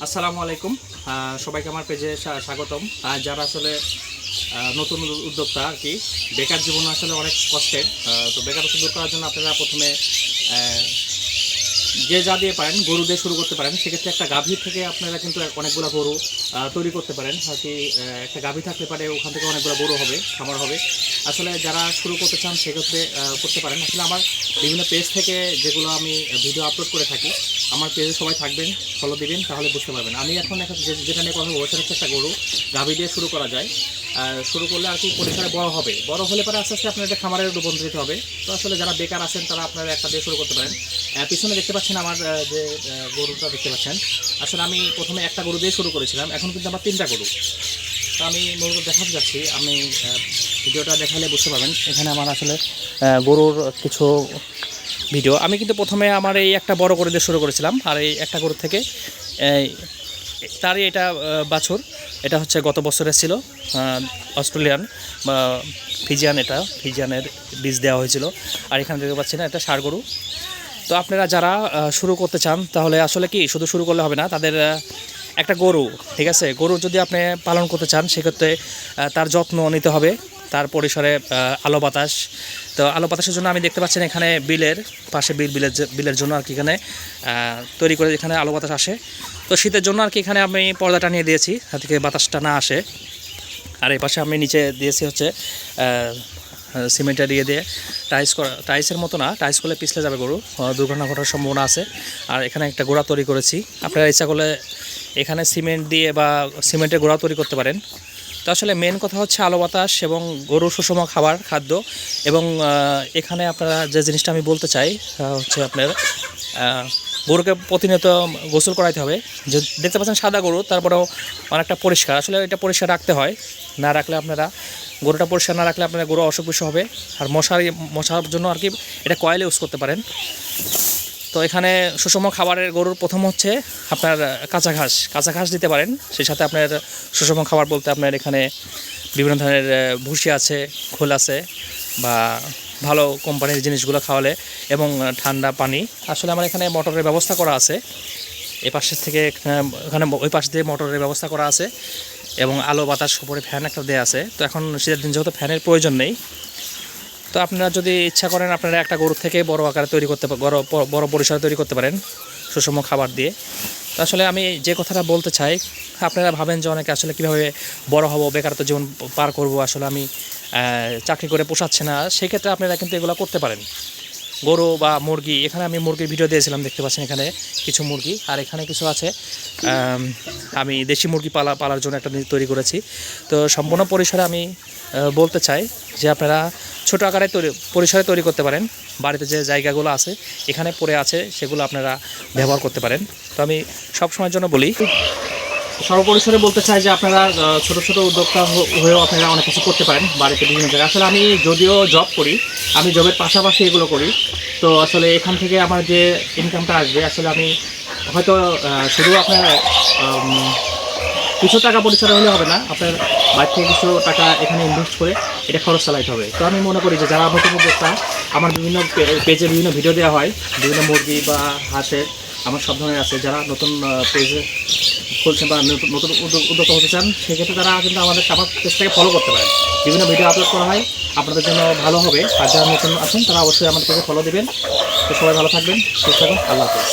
আসসালামু আলাইকুম। সবাইকে আমার পেজে স্বাগতম। যারা আসলে নতুন উদ্যোক্তা আর কি, বেকার জীবন আসলে অনেক কষ্টের। তো বেকারত্ব দূর করার জন্য আপনারা প্রথমে যে যা দিয়ে পারেন গরু দিয়ে শুরু করতে পারেন। সেক্ষেত্রে একটা গাভী থেকে আপনারা কিন্তু অনেকগুলো গরু তৈরি করতে পারেন আর কি। একটা গাভী থাকতে পারে, ওখান থেকে অনেকগুলো গরু হবে, খামার হবে। আসলে যারা শুরু করতে চান সেক্ষেত্রে করতে পারেন। আসলে আমার বিভিন্ন পেজ থেকে যেগুলো আমি ভিডিও আপলোড করে থাকি, আমার পেজে সবাই থাকবেন, ফলো দিবেন, তাহলে বুঝতে পারবেন। আমি এখন যেটা নিয়ে কথা বলছি হচ্ছে একটা গরু গাভী দিয়ে শুরু করা যায়। শুরু করলে আর কি পরিসরে বড় হবে, বড় হলে পরে আস্তে আস্তে আপনার একটা খামারে রূপান্তরিত হবে। তো আসলে যারা বেকার আছেন তারা আপনারা একটা দিয়ে শুরু করতে পারেন। পিছনে দেখতে পাচ্ছেন আমার যে গরুটা দেখতে পাচ্ছেন, আসলে আমি প্রথমে একটা গরু দিয়ে শুরু করেছিলাম, এখন কিন্তু আমার 3টা গরু। তো আমি মূলত দেখাতে যাচ্ছি, আমি ভিডিওটা দেখালে বুঝতে পারবেন। এখানে আমার আসলে গরুর কিছু ভিডিও। আমি কিন্তু প্রথমে আমার এই একটা বড় গরু দিয়ে শুরু করেছিলাম, আর এই একটা গরু থেকে তারই এটা বাছুর। এটা হচ্ছে গত বছরের ছিল, অস্ট্রেলিয়ান বা ফিজিয়ান। এটা ফিজিয়ানের বীজ দেওয়া হয়েছিল। আর এখানে দেখতে পাচ্ছি না, এটা ষাঁড় গরু। তো আপনারা যারা শুরু করতে চান তাহলে আসলে কি শুধু শুরু করলে হবে না, তাদের একটা গরু, ঠিক আছে, গরু যদি আপনি পালন করতে চান সেক্ষেত্রে তার যত্ন নিতে হবে। তার পরিসরে আলো বাতাস, তো আলো বাতাসের জন্য আমি দেখতে পাচ্ছেন এখানে বিলের পাশে বিলের জন্য আর কি এখানে তৈরি করে এখানে আলো বাতাস আসে। তো শীতের জন্য আর কি এখানে আমি পর্দা টানিয়ে দিয়েছি যাতে বাতাসটা না আসে। আর এই পাশে আমি নিচে দিয়েছি হচ্ছে সিমেন্টের দিয়ে টাইলসের মতো না, টাইলস করলে পিছলে যাবে গরু, দুর্ঘটনা ঘটার সম্ভাবনা আছে। আর এখানে একটা গোড়া তৈরি করেছি। আপনারা ইচ্ছা করলে এখানে সিমেন্ট দিয়ে বা সিমেন্টের গোড়া তৈরি করতে পারেন। তো আসলে মেন কথা হচ্ছে আলো বাতাস এবং গরুর সুষম খাদ্য। এবং এখানে আপনারা যে জিনিসটা আমি বলতে চাই হচ্ছে আপনার গরুকে প্রতিনিয়ত গোসল করাইতে হবে। যে দেখতে পাচ্ছেন সাদা গরু, তারপরেও অনেকটা পরিষ্কার। আসলে এটা পরিষ্কার রাখতে হয়, না রাখলে আপনারা গরুটা পরিষ্কার না রাখলে আপনার গরু অসুখ বিসুখ হবে। আর মশার জন্য আর কি এটা কয়েল ইউজ করতে পারেন। তো এখানে সুষম খাবারের গরুর প্রথম হচ্ছে আপনার কাঁচা ঘাস দিতে পারেন। সেই সাথে আপনার সুষম খাবার বলতে আপনার এখানে বিভিন্ন ধরনের ভুসি আছে, খোল আছে, বা ভালো কোম্পানির জিনিসগুলো খাওয়ালে, এবং ঠান্ডা পানি। আসলে আমার এখানে মোটরের ব্যবস্থা করা আছে, এই পাশের থেকে এখানে ওই পাশ দিয়ে মোটরের ব্যবস্থা করা আছে, এবং আলো বাতাস উপরে ফ্যান একটা দেওয়া আছে। তো এখন শীতের দিন যেহেতু ফ্যানের প্রয়োজন নেই, তো আপনারা যদি ইচ্ছা করেন আপনারা একটা গরু থেকে বড় আকারে তৈরি করতে বড় পরিসরে তৈরি করতে পারেন সুষম খাবার দিয়ে। তো আসলে আমি যে কথাটা বলতে চাই, আপনারা ভাবেন যে অনেকে আসলে কীভাবে বড় হব, বেকারত্ব জীবন পার করব, আসলে আমি চাকরি করে পোষাচ্ছে না, সেক্ষেত্রে আপনারা কিন্তু এগুলো করতে পারেন। গরু বা মুরগি, এখানে আমি মুরগির ভিডিও দিয়েছিলাম, দেখতে পাচ্ছেন এখানে কিছু মুরগি, আর এখানে কিছু আছে আমি দেশি মুরগি পালার জন্য একটা তৈরি করেছি। তো সম্পূর্ণ পরিসরে আমি বলতে চাই যে আপনারা ছোট আকারে পরিসরে তৈরি করতে পারেন। বাড়িতে যে জায়গাগুলো আছে এখানে পড়ে আছে, সেগুলো আপনারা ব্যবহার করতে পারেন। তো আমি সব সময়ের জন্য বলি, সর্বপরিসরে বলতে চাই যে আপনারা ছোট ছোট উদ্যোক্তা হয়েও আপনারা অনেক কিছু করতে পারেন বাড়িতে বিভিন্ন জায়গায়। আসলে আমি যদিও জব করি, আমি জবের পাশাপাশি এগুলো করি। তো আসলে এখান থেকে আমার যে ইনকামটা আসবে, আসলে আমি হয়তো শুধু আপনার কিছু টাকা পরিসরে হলে হবে না, আপনার বাইরে থেকে কিছু টাকা এখানে ইনভেস্ট করে এটা খরচ চালাইতে হবে। তো আমি মনে করি যে যারা নতুন উদ্যোক্তা, আমার বিভিন্ন পেজে বিভিন্ন ভিডিও দেওয়া হয়, বিভিন্ন মুরগি বা হাঁসের আমার সব ধরনের আছে, যারা নতুন পেজে খুলছেন বা নতুন উদ্যোক্তা হতে চান, সেক্ষেত্রে তারা কিন্তু আমার পেজ থেকে ফলো করতে পারেন। বিভিন্ন ভিডিও আপলোড করা হয়, আপনাদের জন্য ভালো হবে। আর যারা নতুন আছেন তারা অবশ্যই আমাদের পেজে ফলো দেবেন। তো সবাই ভালো থাকবেন, সুস্থ থাকুন, আল্লাহ হাফেজ।